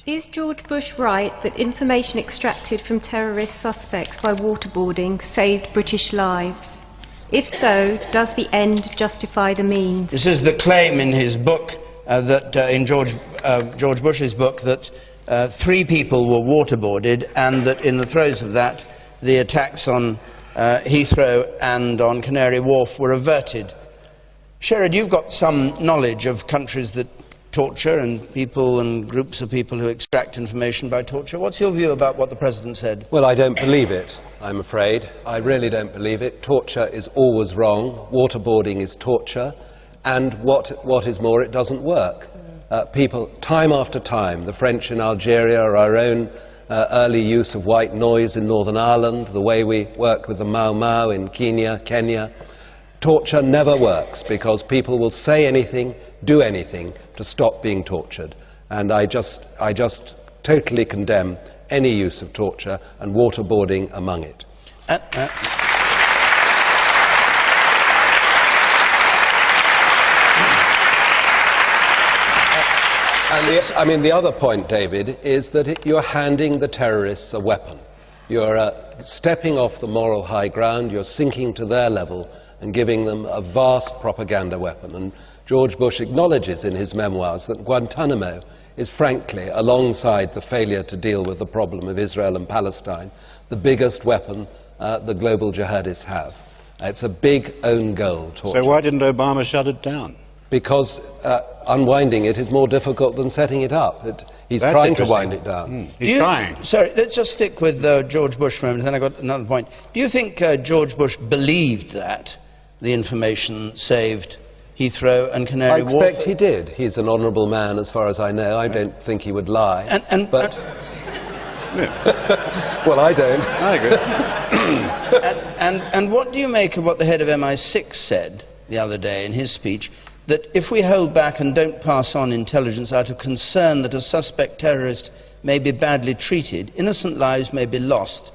Is George Bush right that information extracted from terrorist suspects by waterboarding saved British lives? If so, does the end justify the means? This is the claim in his book, in George Bush's book, that 3 people were waterboarded, and that in the throes of that, the attacks on Heathrow and on Canary Wharf were averted. Sherrod, you've got some knowledge of countries that torture and people and groups of people who extract information by torture. What's your view about what the President said? Well, I don't believe it, I'm afraid. I really don't believe it. Torture is always wrong. Waterboarding is torture. And what is more, it doesn't work. People, time after time, the French in Algeria, our own early use of white noise in Northern Ireland, the way we worked with the Mau Mau in Kenya, torture never works because people will say anything, do anything to stop being tortured. And I just totally condemn any use of torture, and waterboarding among it. And the other point, David, is that you're handing the terrorists a weapon. You're stepping off the moral high ground, you're sinking to their level and giving them a vast propaganda weapon. And George Bush acknowledges in his memoirs that Guantanamo is, frankly, alongside the failure to deal with the problem of Israel and Palestine, the biggest weapon the global jihadists have. It's a big own goal, torture. So why didn't Obama shut it down? Because unwinding it is more difficult than setting it up. He's trying to wind it down. He's trying. Sorry, let's just stick with George Bush for a minute, then I've got another point. Do you think George Bush believed that the information saved Heathrow and Canary Wharf? I expect he did. He's an honourable man, as far as I know. I don't think he would lie. Well, I don't. I agree. And what do you make of what the head of MI6 said the other day in his speech, that if we hold back and don't pass on intelligence out of concern that a suspect terrorist may be badly treated, innocent lives may be lost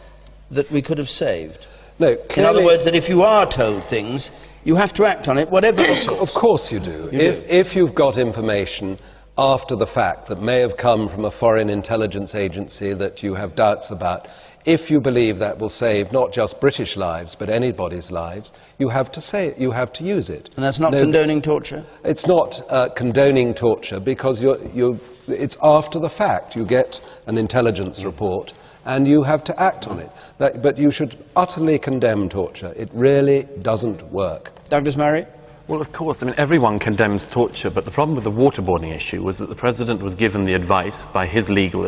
that we could have saved? No, in other words, that if you are told things, you have to act on it, whatever the source. Of course you do. If you've got information after the fact that may have come from a foreign intelligence agency that you have doubts about, if you believe that will save not just British lives but anybody's lives, you have to say it, you have to use it. And that's not condoning torture? It's not condoning torture because it's after the fact. You get an intelligence report and you have to act on it. But you should utterly condemn torture. It really doesn't work. Douglas Murray? Well, of course. I mean, everyone condemns torture, but the problem with the waterboarding issue was that the President was given the advice by his legal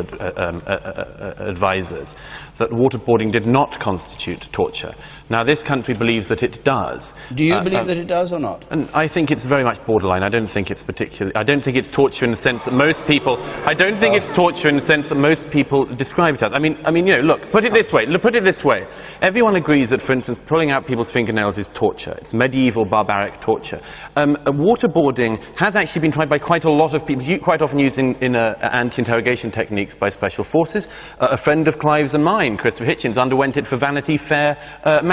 advisors that waterboarding did not constitute torture. Now, this country believes that it does. Do you believe that it does or not? And I think it's very much borderline. I don't think it's particularly. I don't think it's torture in the sense that most people. I don't think it's torture in the sense that most people describe it as. I mean, you know, look. Put it this way. Put it this way. Everyone agrees that, for instance, pulling out people's fingernails is torture. It's medieval, barbaric torture. Waterboarding has actually been tried by quite a lot of people. Quite often used in anti-interrogation techniques by special forces. A friend of Clive's and mine, Christopher Hitchens, underwent it for Vanity Fair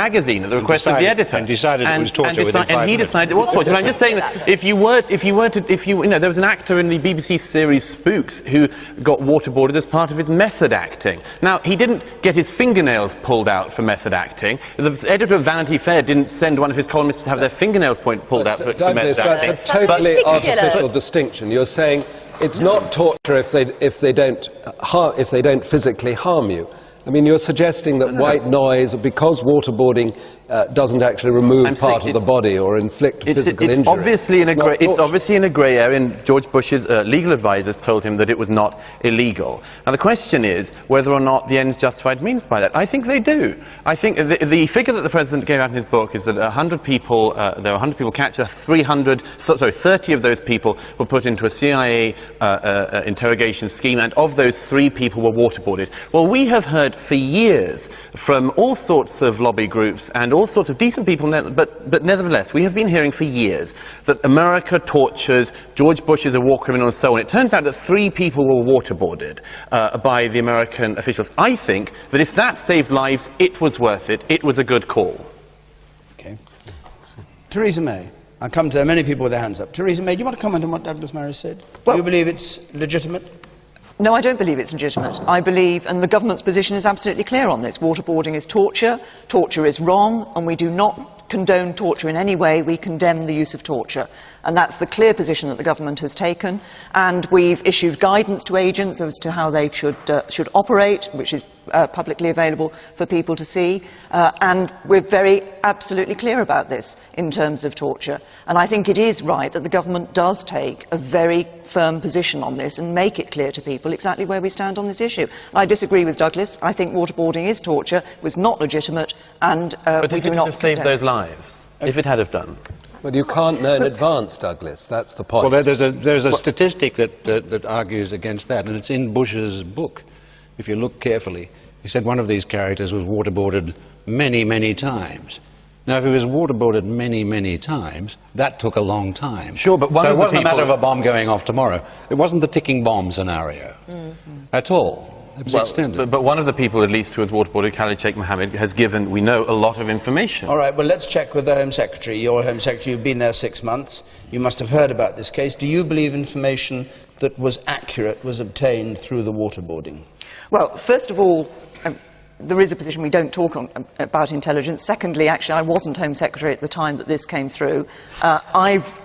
magazine at the request of the editor, and decided it was torture within 5 minutes. And he decided it was torture. But I'm just saying that if you know, there was an actor in the BBC series Spooks who got waterboarded as part of his method acting. Now, he didn't get his fingernails pulled out for method acting. The editor of Vanity Fair didn't send one of his columnists to have their fingernails pulled out for method acting. That's a totally artificial distinction. You're saying it's not torture if they don't physically harm you. I mean, you're suggesting that white noise, because waterboarding doesn't actually remove part of the body or inflict physical injury. It's obviously in a grey area, and George Bush's legal advisors told him that it was not illegal. Now, the question is whether or not the ends justified means by that. I think they do. I think the figure that the President gave out in his book is that 100 people, there were 100 people captured, 30 of those people were put into a CIA interrogation scheme, and of those, 3 people were waterboarded. Well, we have heard for years from all sorts of lobby groups and all sorts of decent people, but nevertheless, we have been hearing for years that America tortures, George Bush is a war criminal, and so on. It turns out that 3 people were waterboarded by the American officials. I think that if that saved lives, it was worth it. It was a good call. Okay. Theresa May. I'll come to many people with their hands up. Theresa May, do you want to comment on what Douglas Murray said? Do you believe it's legitimate? No, I don't believe it's legitimate. I believe, and the government's position is absolutely clear on this, waterboarding is torture, torture is wrong, and we do not condone torture in any way. We condemn the use of torture. And that's the clear position that the government has taken. And we've issued guidance to agents as to how they should operate, which is publicly available for people to see. And we're very absolutely clear about this in terms of torture. And I think it is right that the government does take a very firm position on this and make it clear to people exactly where we stand on this issue. And I disagree with Douglas. I think waterboarding is torture, was not legitimate, and but we do not condemn it. But if it had saved those lives, if it had have done. Well, you can't know in advance, Douglas. That's the point. Well, there's a statistic that argues against that, and it's in Bush's book. If you look carefully, he said one of these characters was waterboarded many, many times. Now, if he was waterboarded many, many times, that took a long time. Sure, but so it wasn't a matter of a bomb going off tomorrow. It wasn't the ticking bomb scenario at all. It was extended. But one of the people, at least, who was waterboarded, Khalid Sheikh Mohammed, has given, we know, a lot of information. All right, well, let's check with the Home Secretary. Your Home Secretary, you've been there 6 months. You must have heard about this case. Do you believe information that was accurate was obtained through the waterboarding? Well, first of all, there is a position we don't talk about intelligence. Secondly, actually, I wasn't Home Secretary at the time that this came through. I've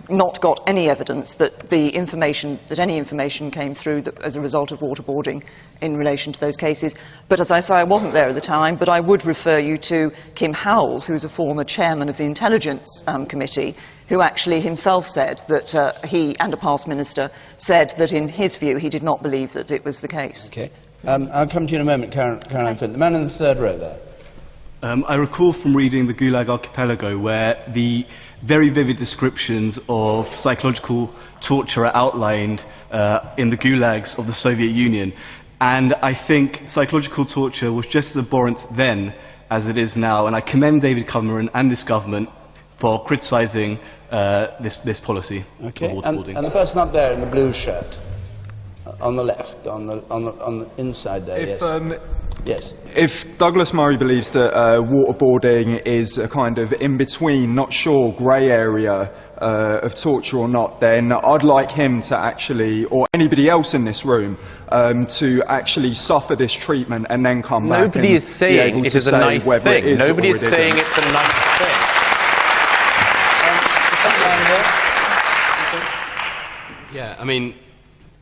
not got any evidence that any information came through as a result of waterboarding in relation to those cases. But as I say, I wasn't there at the time, but I would refer you to Kim Howells, who's a former chairman of the Intelligence Committee, who actually himself said that he and a past minister said that in his view he did not believe that it was the case. Okay. I'll come to you in a moment, Caroline Flint. The man in the third row there. I recall from reading the Gulag Archipelago where the very vivid descriptions of psychological torture are outlined in the gulags of the Soviet Union. And I think psychological torture was just as abhorrent then as it is now. And I commend David Cameron and this government for criticising this policy of waterboarding. And the person up there in the blue shirt, on the left, on the inside there, yes. Yes. If Douglas Murray believes that waterboarding is a kind of in-between, not sure, grey area of torture or not, then I'd like him to actually, or anybody else in this room, to actually suffer this treatment and then come back. Nobody is saying it is a nice thing. Nobody is saying it's a nice thing. Yeah, I mean,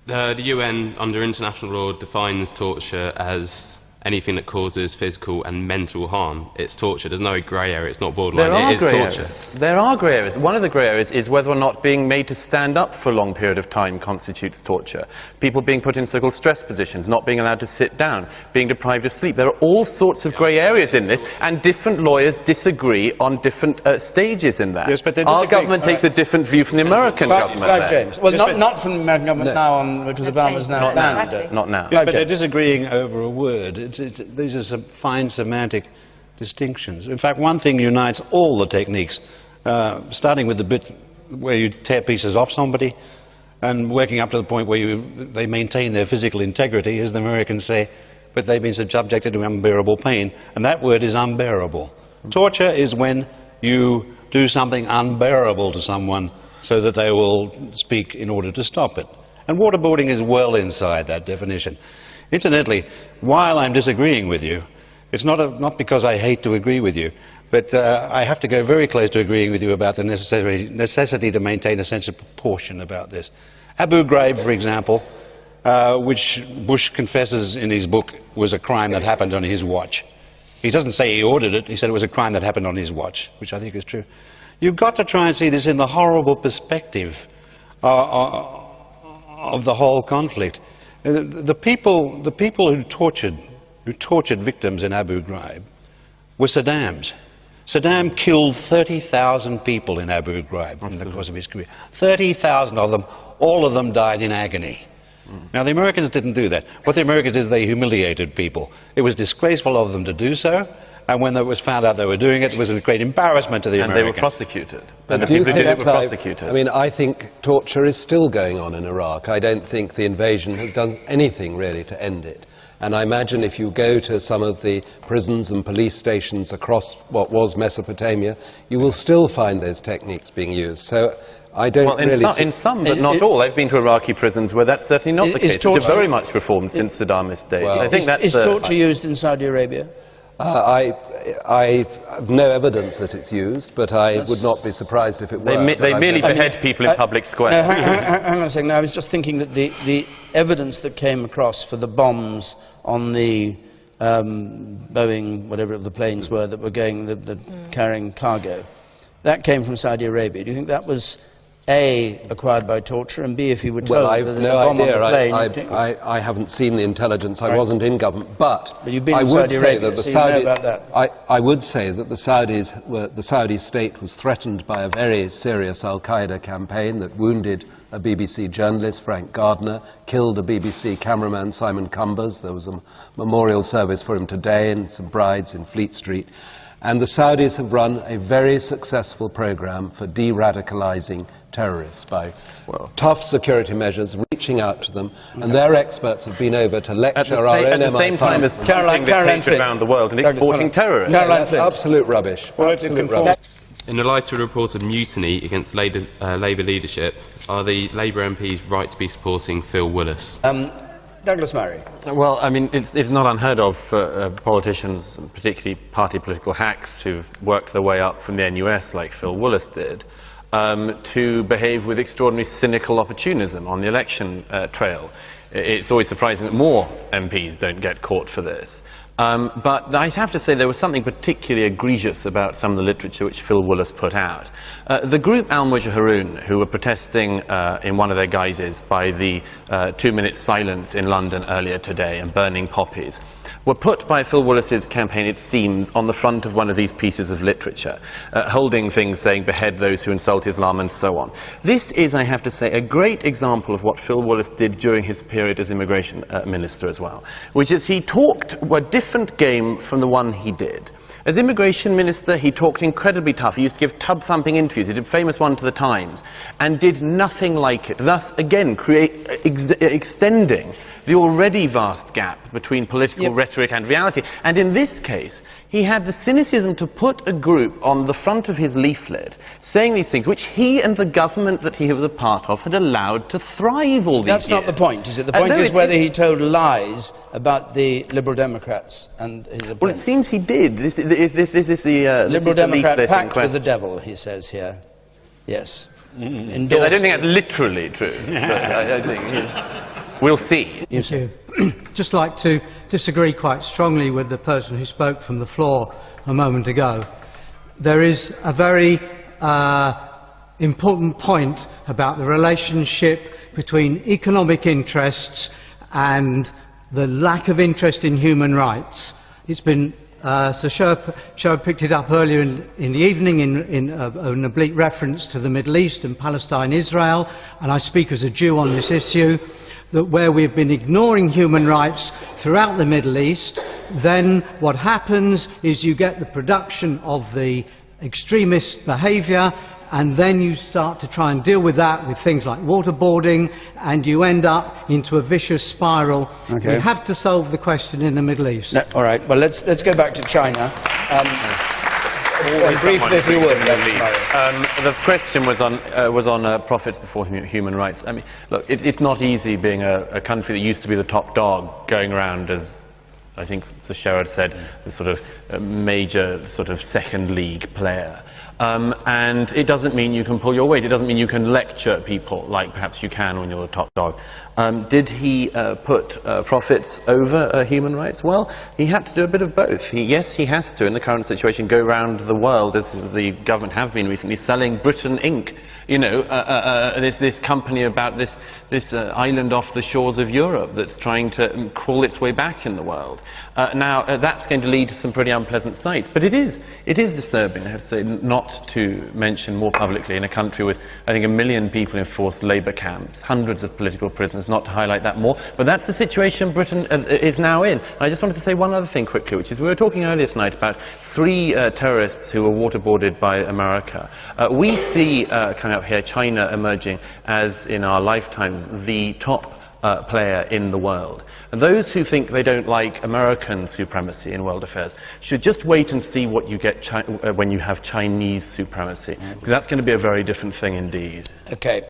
the UN, under international law, defines torture as anything that causes physical and mental harm. It's torture. There's no grey area. It's not borderline. It is torture. There are grey areas. One of the grey areas is whether or not being made to stand up for a long period of time constitutes torture. People being put in so-called stress positions, not being allowed to sit down, being deprived of sleep. There are all sorts of grey areas in this, and different lawyers disagree on different stages in that. Yes, but our government takes a different view from the American government. Clive James. Well, not from the American government now on, because Obama's now banned. Not now. Yes, but they're disagreeing over a word. These are some fine semantic distinctions. In fact, one thing unites all the techniques, starting with the bit where you tear pieces off somebody and working up to the point where they maintain their physical integrity, as the Americans say, but they've been subjected to unbearable pain, and that word is unbearable. Torture is when you do something unbearable to someone so that they will speak in order to stop it. And waterboarding is well inside that definition. Incidentally, while I'm disagreeing with you, it's not because I hate to agree with you, but I have to go very close to agreeing with you about the necessity to maintain a sense of proportion about this. Abu Ghraib, for example, which Bush confesses in his book was a crime that happened on his watch. He doesn't say he ordered it, he said it was a crime that happened on his watch, which I think is true. You've got to try and see this in the horrible perspective of the whole conflict. The people who tortured victims in Abu Ghraib were Saddam's. Saddam killed 30,000 people in Abu Ghraib in the course of his career. 30,000 of them, all of them died in agony. Now, the Americans didn't do that. What the Americans did is they humiliated people. It was disgraceful of them to do so, and when it was found out they were doing it, it was a great embarrassment to the Americans. And they were prosecuted. But do you think, I mean, I think torture is still going on in Iraq. I don't think the invasion has done anything, really, to end it. And I imagine if you go to some of the prisons and police stations across what was Mesopotamia, you will still find those techniques being used. So I don't really see... in some, but not all. I've been to Iraqi prisons where that's certainly not the case. It's very much reformed since Saddam's days. Well, I think is torture used in Saudi Arabia? I have no evidence that it's used, but I would not be surprised if it were. They merely behead people in public squares. No, hang on a second. I was just thinking that the evidence that came across for the bombs on the Boeing, whatever the planes were that were carrying cargo, that came from Saudi Arabia. Do you think that was A, acquired by torture, and B, if you were told I've that there's no a bomb idea. on the plane... I haven't seen the intelligence. I wasn't in government, but you've been I in would Saudi say Arabia, that the so you know about that. I would say that the Saudi state was threatened by a very serious Al-Qaeda campaign that wounded a BBC journalist, Frank Gardner, killed a BBC cameraman, Simon Cumbers. There was a memorial service for him today and some brides in Fleet Street. And the Saudis have run a very successful program for de-radicalizing terrorists by tough security measures, reaching out to them, and their experts have been over to lecture our own MI5. At the same time as putting this hatred around the world and exporting terrorists. That's absolute rubbish. Absolute rubbish. In the light of the reports of mutiny against Labour leadership, are the Labour MPs right to be supporting Phil Willis? Douglas Murray. Well, I mean, it's not unheard of for politicians, particularly party political hacks, who've worked their way up from the NUS, like Phil Willis did, to behave with extraordinary cynical opportunism on the election trail. It's always surprising that more MPs don't get caught for this. But I have to say there was something particularly egregious about some of the literature which Phil Willis put out. The group Al-Mujahirun, who were protesting in one of their guises by the 2-minute silence in London earlier today and burning poppies, were put by Phil Willis's campaign, it seems, on the front of one of these pieces of literature, holding things saying, behead those who insult Islam and so on. This is, I have to say, a great example of what Phil Willis did during his period as immigration minister as well, which is he talked a different game from the one he did. As immigration minister, he talked incredibly tough. He used to give tub-thumping interviews. He did a famous one to the Times, and did nothing like it, thus, again, extending the already vast gap between political rhetoric and reality. And in this case, he had the cynicism to put a group on the front of his leaflet saying these things, which he and the government that he was a part of had allowed to thrive all these years. That's not the point, is it? The point is whether he told lies about the Liberal Democrats and his opponents. Well, it seems he did. This is the Liberal Democrat pact with the devil, he says here. Yes. Yeah, I don't think that's literally true. I think we'll see. Thank you. Just like to disagree quite strongly with the person who spoke from the floor a moment ago. There is a very important point about the relationship between economic interests and the lack of interest in human rights. It's been so Sherwood picked it up earlier in the evening in an oblique reference to the Middle East and Palestine, Israel, and I speak as a Jew on this issue, that where we've been ignoring human rights throughout the Middle East, then what happens is you get the production of the extremist behaviour, and then you start to try and deal with that with things like waterboarding, and you end up into a vicious spiral. Okay. We have to solve the question in the Middle East. No, all right, well, let's go back to China. Briefly, if you would, the question was on profits before human rights. I mean, look, it's not easy being a country that used to be the top dog, going around as, I think Sir Sherwood said, the sort of major sort of second league player. And it doesn't mean you can pull your weight. It doesn't mean you can lecture people like perhaps you can when you're the top dog. Did he put profits over human rights? Well, he had to do a bit of both. Yes, he has to, in the current situation, go around the world, as the government have been recently, selling Britain Inc., you know, this company about this island off the shores of Europe that's trying to crawl its way back in the world. Now, that's going to lead to some pretty unpleasant sights. But it is disturbing, I have to say, not to mention more publicly in a country with, I think, 1 million people in forced labour camps, hundreds of political prisoners, not to highlight that more. But that's the situation Britain is now in. And I just wanted to say one other thing quickly, which is we were talking earlier tonight about 3 terrorists who were waterboarded by America. We see, coming up here, China emerging as, in our lifetimes, the top player in the world. And those who think they don't like American supremacy in world affairs should just wait and see what you get when you have Chinese supremacy, because that's going to be a very different thing indeed. Okay.